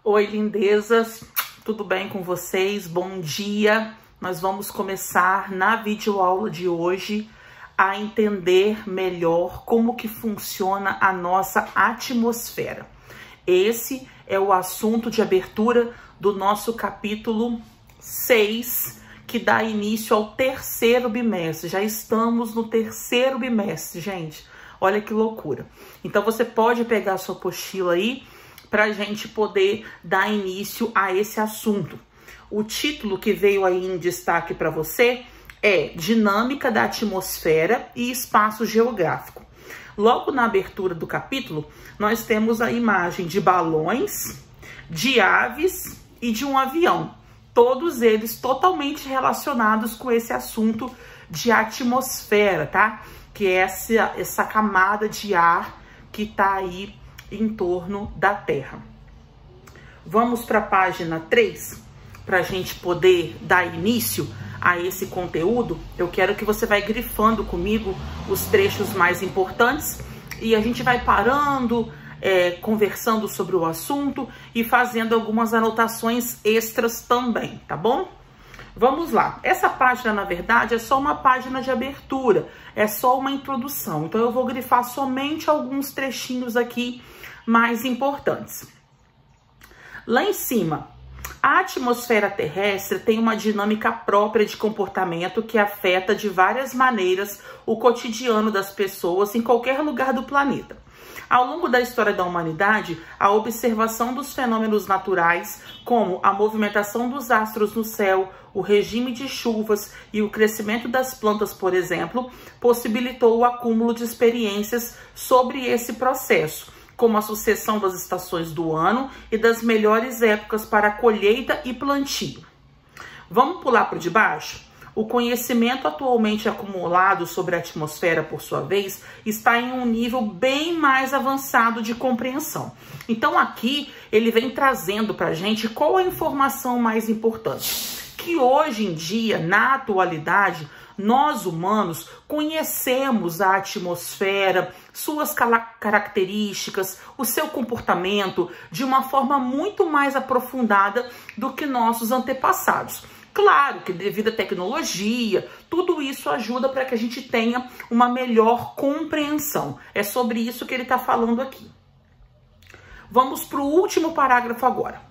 Oi, lindezas, tudo bem com vocês? Bom dia! Nós vamos começar na videoaula de hoje a entender melhor como que funciona a nossa atmosfera. Esse é o assunto de abertura do nosso capítulo 6, que dá início ao terceiro bimestre. Já estamos no terceiro bimestre, gente. Olha que loucura. Então você pode pegar a sua apostila aí para a gente poder dar início a esse assunto. O título que veio aí em destaque para você é Dinâmica da Atmosfera e Espaço Geográfico. Logo na abertura do capítulo, nós temos a imagem de balões, de aves e de um avião. Todos eles totalmente relacionados com esse assunto de atmosfera, tá? Que é essa camada de ar que está aí em torno da Terra. Vamos para a página 3, para a gente poder dar início a esse conteúdo. Eu quero que você vai grifando comigo os trechos mais importantes e a gente vai parando, conversando sobre o assunto e fazendo algumas anotações extras também, tá bom? Vamos lá. Essa página, na verdade, é só uma página de abertura, é só uma introdução. Então eu vou grifar somente alguns trechinhos aqui mais importantes. Lá em cima, a atmosfera terrestre tem uma dinâmica própria de comportamento que afeta de várias maneiras o cotidiano das pessoas em qualquer lugar do planeta. Ao longo da história da humanidade, a observação dos fenômenos naturais, como a movimentação dos astros no céu, o regime de chuvas e o crescimento das plantas, por exemplo, possibilitou o acúmulo de experiências sobre esse processo, como a sucessão das estações do ano e das melhores épocas para colheita e plantio. Vamos pular para o de baixo? O conhecimento atualmente acumulado sobre a atmosfera, por sua vez, está em um nível bem mais avançado de compreensão. Então aqui ele vem trazendo para a gente qual a informação mais importante. Que hoje em dia, na atualidade, nós humanos conhecemos a atmosfera, suas características, o seu comportamento de uma forma muito mais aprofundada do que nossos antepassados. Claro que devido à tecnologia, tudo isso ajuda para que a gente tenha uma melhor compreensão. É sobre isso que ele está falando aqui. Vamos para o último parágrafo agora.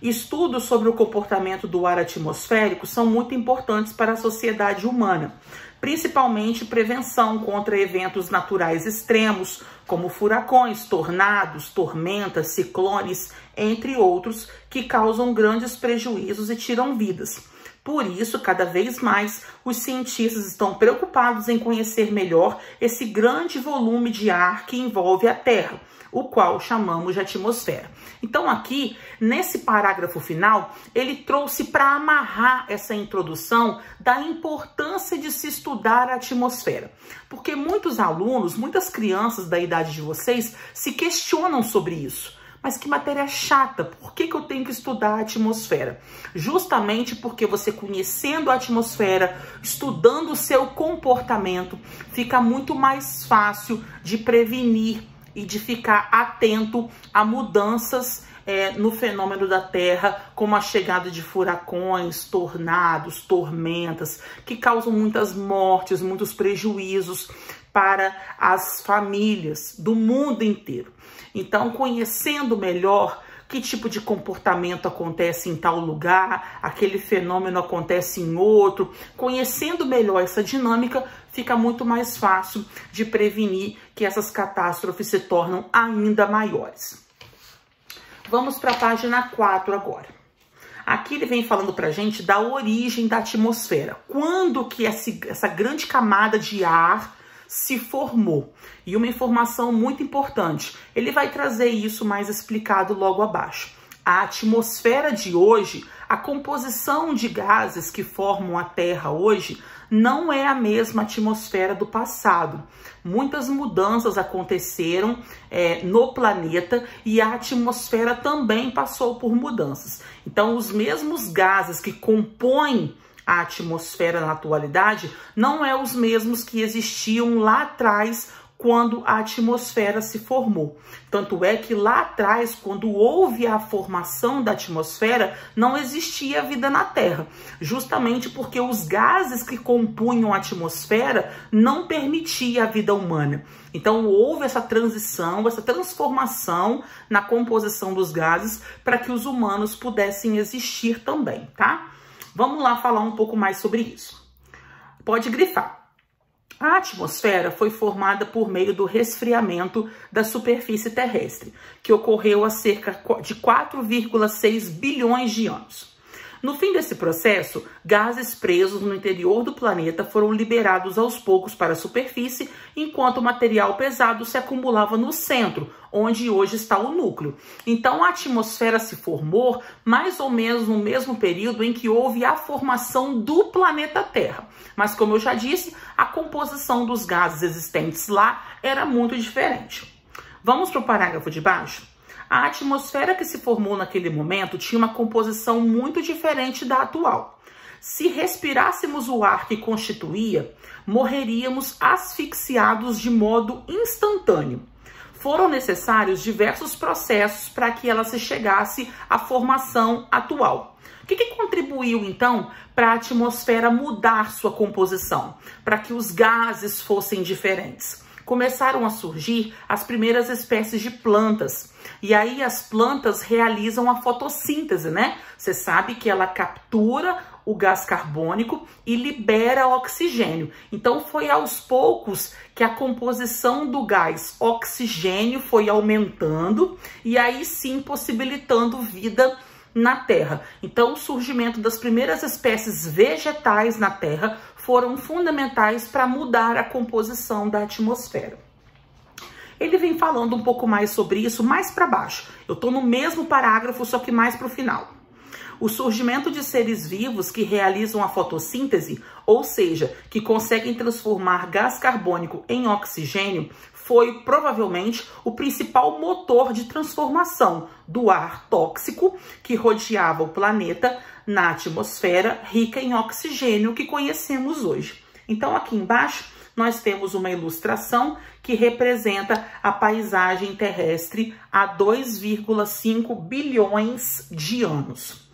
Estudos sobre o comportamento do ar atmosférico são muito importantes para a sociedade humana, principalmente prevenção contra eventos naturais extremos, como furacões, tornados, tormentas, ciclones, entre outros, que causam grandes prejuízos e tiram vidas. Por isso, cada vez mais, os cientistas estão preocupados em conhecer melhor esse grande volume de ar que envolve a Terra, o qual chamamos de atmosfera. Então aqui, nesse parágrafo final, ele trouxe para amarrar essa introdução da importância de se estudar a atmosfera. Porque muitos alunos, muitas crianças da idade de vocês se questionam sobre isso. Mas que matéria chata, por que eu tenho que estudar a atmosfera? Justamente porque você conhecendo a atmosfera, estudando o seu comportamento, fica muito mais fácil de prevenir e de ficar atento a mudanças no fenômeno da Terra, como a chegada de furacões, tornados, tormentas, que causam muitas mortes, muitos prejuízos para as famílias do mundo inteiro. Então, conhecendo melhor que tipo de comportamento acontece em tal lugar, aquele fenômeno acontece em outro, conhecendo melhor essa dinâmica, fica muito mais fácil de prevenir que essas catástrofes se tornam ainda maiores. Vamos para a página 4 agora. Aqui ele vem falando para a gente da origem da atmosfera. Quando que essa grande camada de ar se formou? E uma informação muito importante, ele vai trazer isso mais explicado logo abaixo. A atmosfera de hoje, a composição de gases que formam a Terra hoje, não é a mesma atmosfera do passado. Muitas mudanças aconteceram no planeta e a atmosfera também passou por mudanças. Então, os mesmos gases que compõem a atmosfera na atualidade não é os mesmos que existiam lá atrás quando a atmosfera se formou. Tanto é que lá atrás, quando houve a formação da atmosfera, não existia vida na Terra, justamente porque os gases que compunham a atmosfera não permitiam a vida humana. Então houve essa transição, essa transformação na composição dos gases para que os humanos pudessem existir também, tá? Vamos lá falar um pouco mais sobre isso. Pode grifar. A atmosfera foi formada por meio do resfriamento da superfície terrestre, que ocorreu há cerca de 4,6 bilhões de anos. No fim desse processo, gases presos no interior do planeta foram liberados aos poucos para a superfície, enquanto o material pesado se acumulava no centro, onde hoje está o núcleo. Então, a atmosfera se formou mais ou menos no mesmo período em que houve a formação do planeta Terra. Mas, como eu já disse, a composição dos gases existentes lá era muito diferente. Vamos para o parágrafo de baixo? A atmosfera que se formou naquele momento tinha uma composição muito diferente da atual. Se respirássemos o ar que constituía, morreríamos asfixiados de modo instantâneo. Foram necessários diversos processos para que ela se chegasse à formação atual. O que contribuiu, então, para a atmosfera mudar sua composição, para que os gases fossem diferentes? Começaram a surgir as primeiras espécies de plantas. E aí as plantas realizam a fotossíntese, né? Você sabe que ela captura o gás carbônico e libera oxigênio. Então foi aos poucos que a composição do gás oxigênio foi aumentando e aí sim possibilitando vida na Terra. Então o surgimento das primeiras espécies vegetais na Terra foram fundamentais para mudar a composição da atmosfera. Ele vem falando um pouco mais sobre isso mais para baixo. Eu estou no mesmo parágrafo, só que mais para o final. O surgimento de seres vivos que realizam a fotossíntese, ou seja, que conseguem transformar gás carbônico em oxigênio, foi provavelmente o principal motor de transformação do ar tóxico que rodeava o planeta na atmosfera rica em oxigênio que conhecemos hoje. Então, aqui embaixo, nós temos uma ilustração que representa a paisagem terrestre há 2,5 bilhões de anos.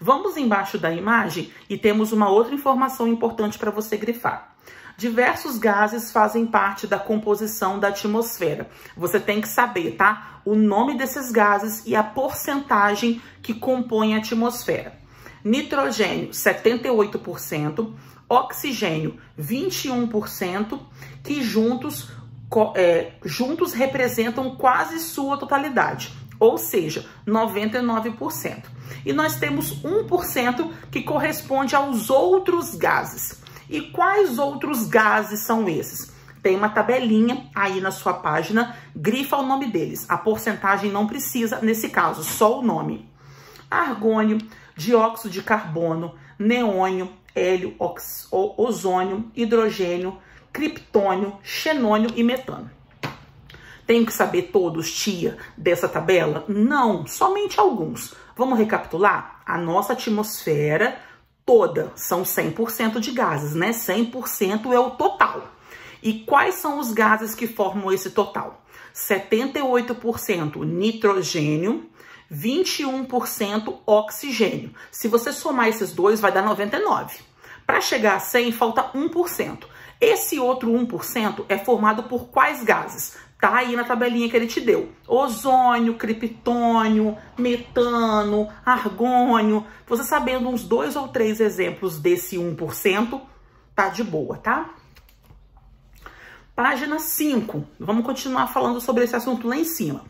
Vamos embaixo da imagem e temos uma outra informação importante para você grifar. Diversos gases fazem parte da composição da atmosfera. Você tem que saber, tá? O nome desses gases e a porcentagem que compõe a atmosfera. Nitrogênio, 78%, oxigênio, 21%, que juntos representam quase sua totalidade, ou seja, 99%. E nós temos 1% que corresponde aos outros gases. E quais outros gases são esses? Tem uma tabelinha aí na sua página, grifa o nome deles. A porcentagem não precisa, nesse caso, só o nome. Argônio, dióxido de carbono, neônio, hélio, ozônio, hidrogênio, criptônio, xenônio e metano. Tenho que saber todos, tia, dessa tabela? Não, somente alguns. Vamos recapitular? A nossa atmosfera toda são 100% de gases, né? 100% é o total. E quais são os gases que formam esse total? 78% nitrogênio, 21% oxigênio. Se você somar esses dois, vai dar 99%. Para chegar a 100, falta 1%. Esse outro 1% é formado por quais gases? Tá aí na tabelinha que ele te deu. Ozônio, criptônio, metano, argônio. Você sabendo uns 2 ou 3 exemplos desse 1%, tá de boa, tá? Página 5. Vamos continuar falando sobre esse assunto lá em cima.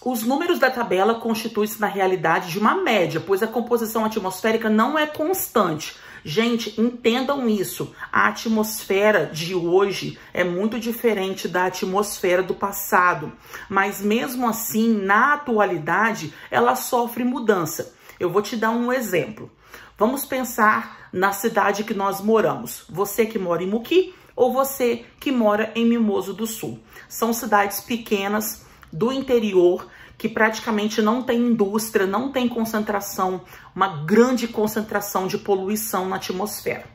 Os números da tabela constituem-se na realidade de uma média, pois a composição atmosférica não é constante. Gente, entendam isso. A atmosfera de hoje é muito diferente da atmosfera do passado. Mas mesmo assim, na atualidade, ela sofre mudança. Eu vou te dar um exemplo. Vamos pensar na cidade que nós moramos. Você que mora em Muqui ou você que mora em Mimoso do Sul. São cidades pequenas do interior que praticamente não tem indústria, não tem concentração, uma grande concentração de poluição na atmosfera.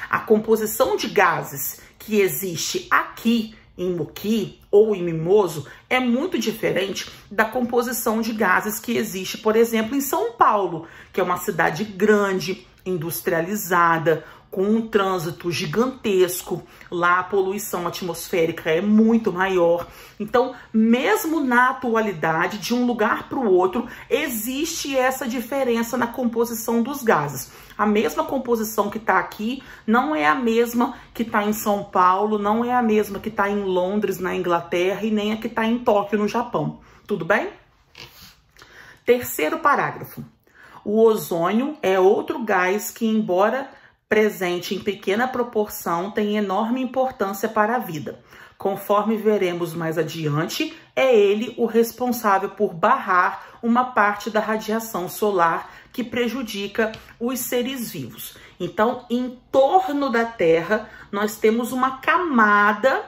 A composição de gases que existe aqui em Moki ou em Mimoso é muito diferente da composição de gases que existe, por exemplo, em São Paulo, que é uma cidade grande, industrializada, com um trânsito gigantesco. Lá a poluição atmosférica é muito maior. Então, mesmo na atualidade, de um lugar para o outro, existe essa diferença na composição dos gases. A mesma composição que está aqui não é a mesma que está em São Paulo, não é a mesma que está em Londres, na Inglaterra, e nem a que está em Tóquio, no Japão. Tudo bem? Terceiro parágrafo. O ozônio é outro gás que, embora presente em pequena proporção, tem enorme importância para a vida. Conforme veremos mais adiante, é ele o responsável por barrar uma parte da radiação solar que prejudica os seres vivos. Então, em torno da Terra, nós temos uma camada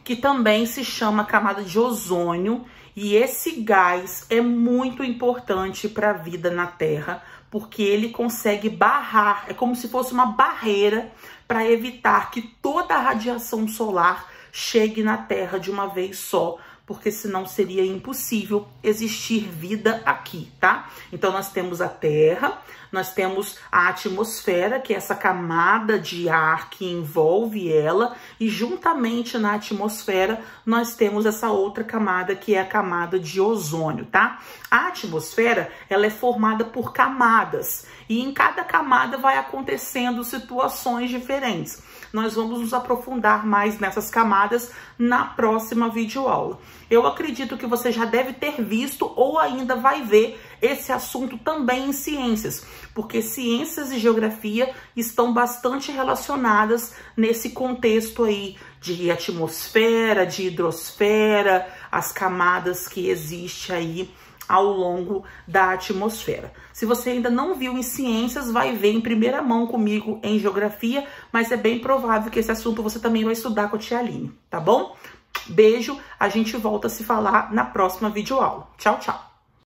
que também se chama camada de ozônio, e esse gás é muito importante para a vida na Terra, porque ele consegue barrar, é como se fosse uma barreira para evitar que toda a radiação solar chegue na Terra de uma vez só, porque senão seria impossível existir vida aqui, tá? Então nós temos a Terra, nós temos a atmosfera, que é essa camada de ar que envolve ela, e juntamente na atmosfera nós temos essa outra camada, que é a camada de ozônio, tá? A atmosfera, ela é formada por camadas, e em cada camada vai acontecendo situações diferentes. Nós vamos nos aprofundar mais nessas camadas na próxima videoaula. Eu acredito que você já deve ter visto ou ainda vai ver esse assunto também em ciências, porque ciências e geografia estão bastante relacionadas nesse contexto aí de atmosfera, de hidrosfera, as camadas que existem aí ao longo da atmosfera. Se você ainda não viu em ciências, vai ver em primeira mão comigo em geografia, mas é bem provável que esse assunto você também vai estudar com a tia Aline, tá bom? Beijo, a gente volta a se falar na próxima videoaula. Tchau, tchau!